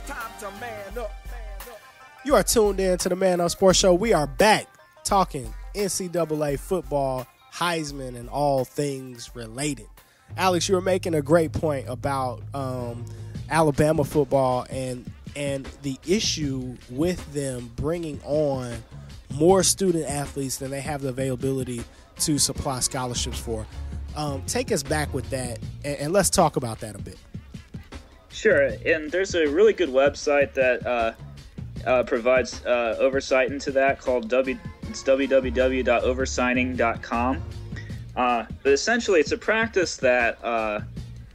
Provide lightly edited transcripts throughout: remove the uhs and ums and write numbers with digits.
time to man up. You are tuned in to the Man Up Sports Show. We are back talking NCAA football, Heisman, and all things related. Alex, you were making a great point about Alabama football and the issue with them bringing on more student athletes than they have the availability to supply scholarships for. Take us back with that, and let's talk about that a bit. Sure, and there's a really good website that provides oversight into that called www.oversigning.com. But essentially, it's a practice that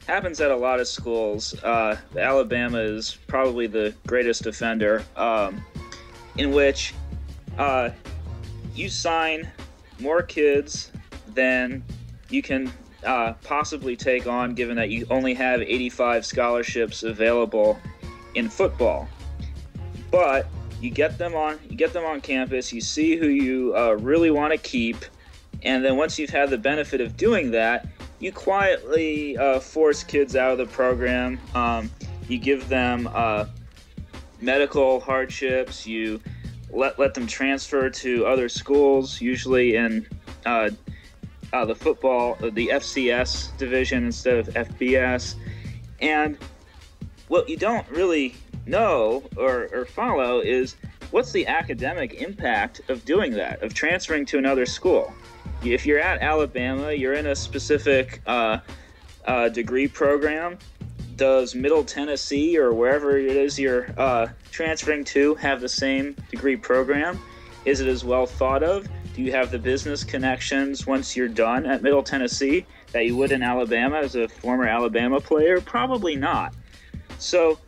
happens at a lot of schools. Alabama is probably the greatest offender, in which you sign more kids than you can possibly take on, given that you only have 85 scholarships available in football. But you get them on campus. You see who you really want to keep, and then once you've had the benefit of doing that, you quietly force kids out of the program. You give them medical hardships. You let them transfer to other schools, usually in the football, the FCS division instead of FBS. And what you don't really know or follow is what's the academic impact of doing that, of transferring to another school. If you're at Alabama, you're in a specific degree program. Does Middle Tennessee or wherever it is you're transferring to have the same degree program? Is it as well thought of? Do you have the business connections once you're done at Middle Tennessee that you would in Alabama as a former Alabama player? Probably not. So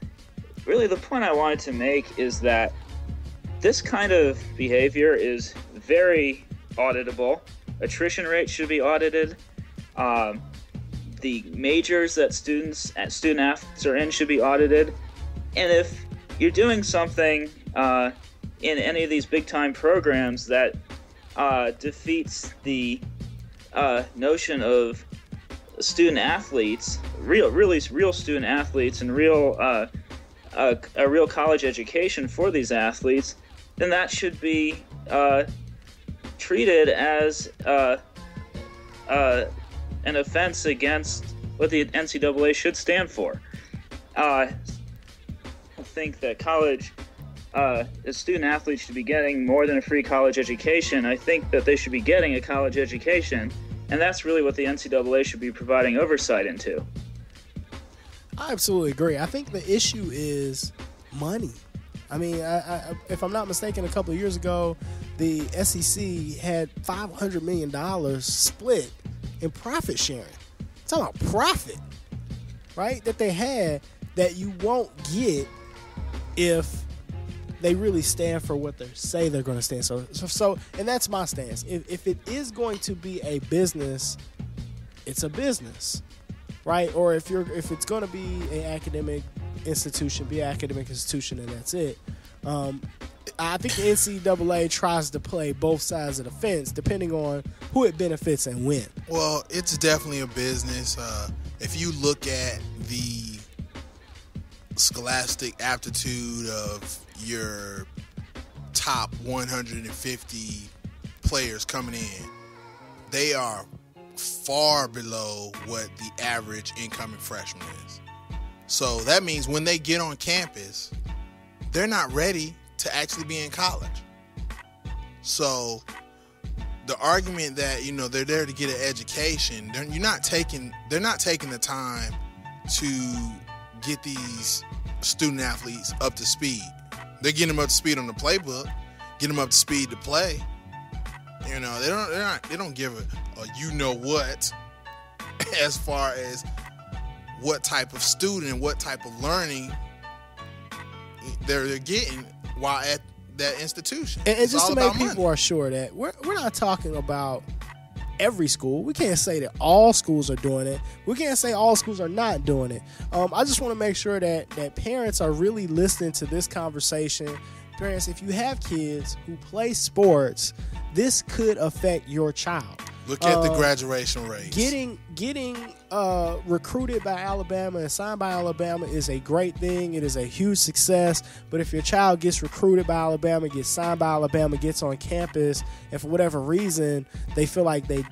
really the point I wanted to make is that this kind of behavior is very auditable. Attrition rates should be audited. The majors that student athletes are in should be audited. And if you're doing something in any of these big-time programs that defeats the notion of student athletes, real student athletes, and a real college education for these athletes, then that should be treated as an offense against what the NCAA should stand for. I think that student athletes should be getting more than a free college education. I think that they should be getting a college education, and that's really what the NCAA should be providing oversight into. I absolutely agree. I think the issue is money. I mean, if I'm not mistaken, a couple of years ago, the SEC had $500 million split in profit sharing. I'm talking about profit, right? That they had that you won't get if they really stand for what they say they're going to stand. So, and that's my stance. If it is going to be a business, it's a business, right? Or if it's going to be an academic institution, be an academic institution, and that's it. I think the NCAA tries to play both sides of the fence depending on who it benefits and when. Well, it's definitely a business. If you look at the scholastic aptitude of your top 150 players coming in, they are far below what the average incoming freshman is. So that means when they get on campus, they're not ready to actually be in college. So the argument that, they're there to get an education, they're not taking the time to get these student athletes up to speed. They're getting them up to speed on the playbook, getting them up to speed to play. They don't give a what as far as what type of student and what type of learning they're getting while at that institution. And just to make people are sure that we're not talking about every school. We can't say that all schools are doing it. We can't say all schools are not doing it. I just want to make sure that parents are really listening to this conversation. Parents, if you have kids who play sports, this could affect your child. Look at the graduation rates. Getting recruited by Alabama and signed by Alabama is a great thing. It is a huge success. But if your child gets recruited by Alabama, gets signed by Alabama, gets on campus, and for whatever reason they feel like they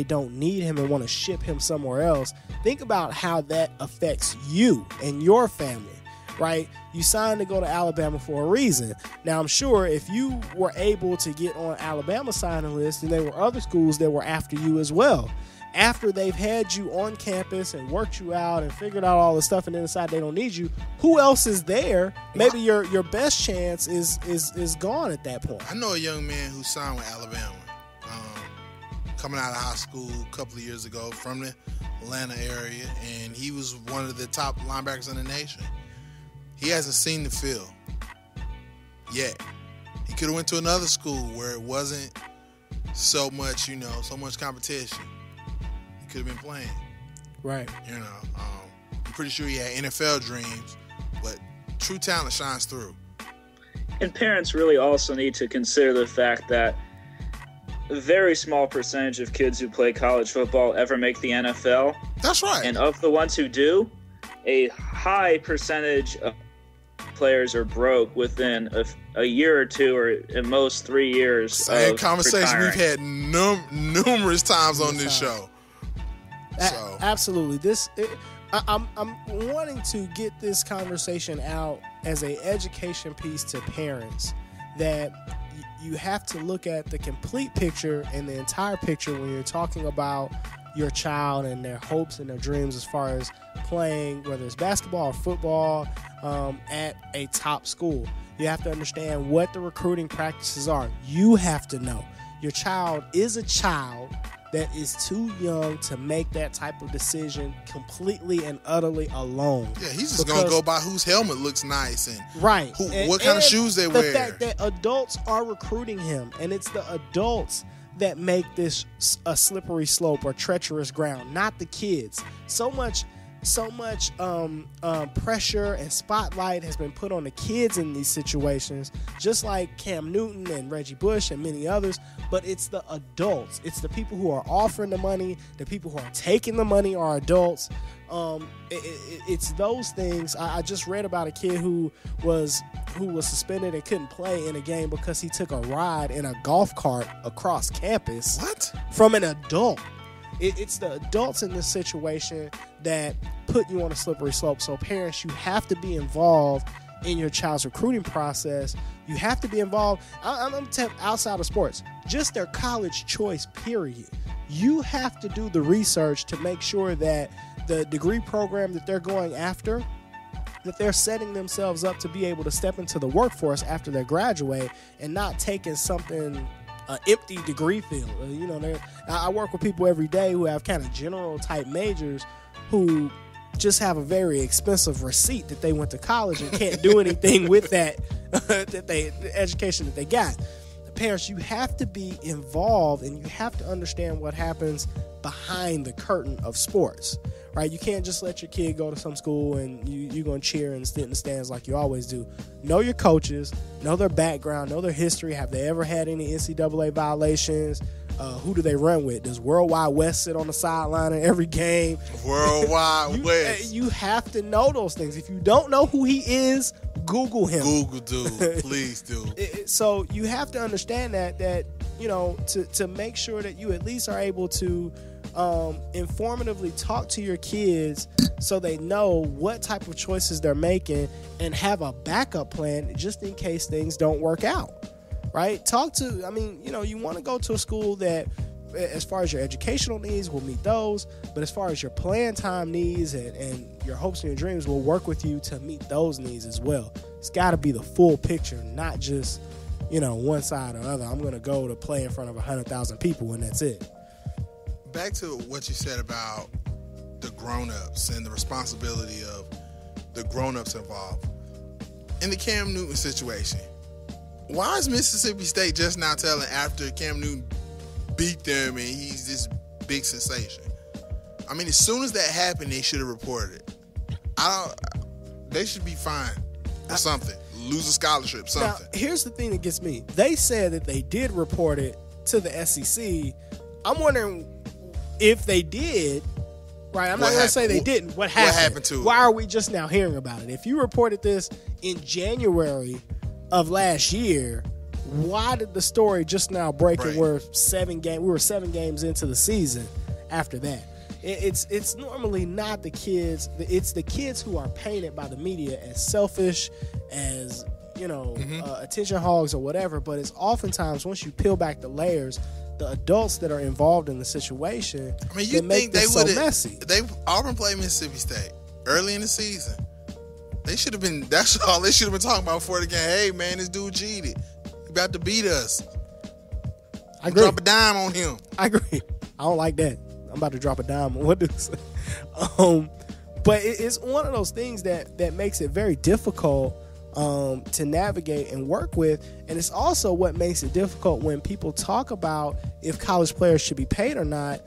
don't need him and want to ship him somewhere else, think about how that affects you and your family. Right? You signed to go to Alabama for a reason. Now, I'm sure if you were able to get on Alabama signing list, then there were other schools that were after you as well. After they've had you on campus and worked you out and figured out all the stuff and then decide they don't need you, who else is there? Maybe your best chance is gone at that point. I know a young man who signed with Alabama coming out of high school a couple of years ago from the Atlanta area, and he was one of the top linebackers in the nation. He hasn't seen the field yet. He could have went to another school where it wasn't so much competition. He could have been playing. Right. I'm pretty sure he had NFL dreams, but true talent shines through. And parents really also need to consider the fact that a very small percentage of kids who play college football ever make the NFL. That's right. And of the ones who do, a high percentage of players are broke within a year or two, or at most 3 years. Same conversation we've had numerous times on this show. Absolutely. I'm wanting to get this conversation out as an education piece to parents, that you have to look at the complete picture and the entire picture when you're talking about your child and their hopes and their dreams as far as playing, whether it's basketball or football, at a top school. You have to understand what the recruiting practices are. You have to know your child is a child that is too young to make that type of decision completely and utterly alone. Yeah, he's just going to go by whose helmet looks nice and right. What kind of shoes they wear. The fact that adults are recruiting him, and it's the adults that make this a slippery slope or treacherous ground, not the kids. So much pressure and spotlight has been put on the kids in these situations, just like Cam Newton and Reggie Bush and many others, but it's the adults. It's the people who are offering the money, the people who are taking the money are adults. It's those things. I just read about a kid who was suspended and couldn't play in a game because he took a ride in a golf cart across campus. What? From an adult. It's the adults in this situation that put you on a slippery slope. So parents, you have to be involved in your child's recruiting process. You have to be involved. I'm outside of sports, just their college choice, period. You have to do the research to make sure that the degree program that they're going after, that they're setting themselves up to be able to step into the workforce after they graduate and not taking something empty degree field. I work with people every day who have kind of general type majors who just have a very expensive receipt that they went to college and can't do anything with that the education that they got. Parents, you have to be involved and you have to understand what happens behind the curtain of sports. Right? You can't just let your kid go to some school and you're going to cheer and sit in the stands like you always do. Know your coaches, know their background, know their history. Have they ever had any NCAA violations? Who do they run with? Does Worldwide West sit on the sideline in every game? Worldwide West. You have to know those things. If you don't know who he is, Google him. Google, dude. Please do. So you have to understand that to make sure that you at least are able to informatively talk to your kids so they know what type of choices they're making and have a backup plan just in case things don't work out. Right? You want to go to a school that, as far as your educational needs, will meet those, but as far as your playing time needs and your hopes and your dreams, will work with you to meet those needs as well. It's got to be the full picture, not just one side or other. I'm going to go to play in front of 100,000 people and that's it. Back to what you said about the grown-ups and the responsibility of the grown-ups involved. In the Cam Newton situation, why is Mississippi State just now telling after Cam Newton beat them and he's this big sensation? I mean, as soon as that happened, they should have reported it. They should be fined or something. Lose a scholarship, something. Now, here's the thing that gets me. They said that they did report it to the SEC, I'm wondering if they did. Right, I'm not going to say they didn't. What happened? What happened to it? Why are we just now hearing about it? If you reported this in January of last year, why did the story just now break? And we were 7 games into the season after that. It's normally not the kids. It's the kids who are painted by the media as selfish, as attention hogs or whatever. But it's oftentimes, once you peel back the layers, the adults that are involved in the situation, I mean, you think they would messy. Auburn played Mississippi State early in the season. They should have been. That's all they should have been talking about before the game. Hey man, this dude cheated. He about to beat us. I agree. Drop a dime on him. I agree. I don't like that. I'm about to drop a dime on what this. But it's one of those things that makes it very difficult to navigate and work with, and it's also what makes it difficult when people talk about if college players should be paid or not.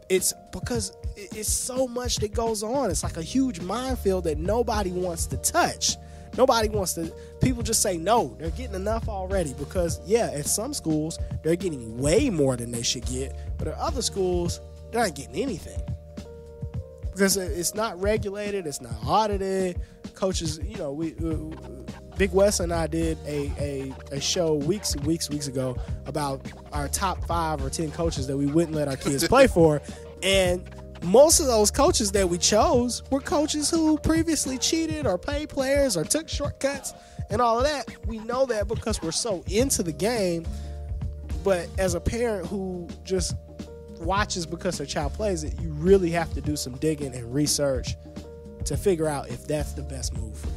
It's because it's so much that goes on. It's like a huge minefield that nobody wants to touch. People just say no, they're getting enough already, because at some schools they're getting way more than they should get, but at other schools they're not getting anything because it's not regulated, it's not audited. Coaches, Big Wes and I did a show weeks ago about our top 5 or 10 coaches that we wouldn't let our kids play for, and most of those coaches that we chose were coaches who previously cheated or paid players or took shortcuts and all of that. We know that because we're so into the game, but as a parent who just watches because their child plays it, you really have to do some digging and research to figure out if that's the best move for you.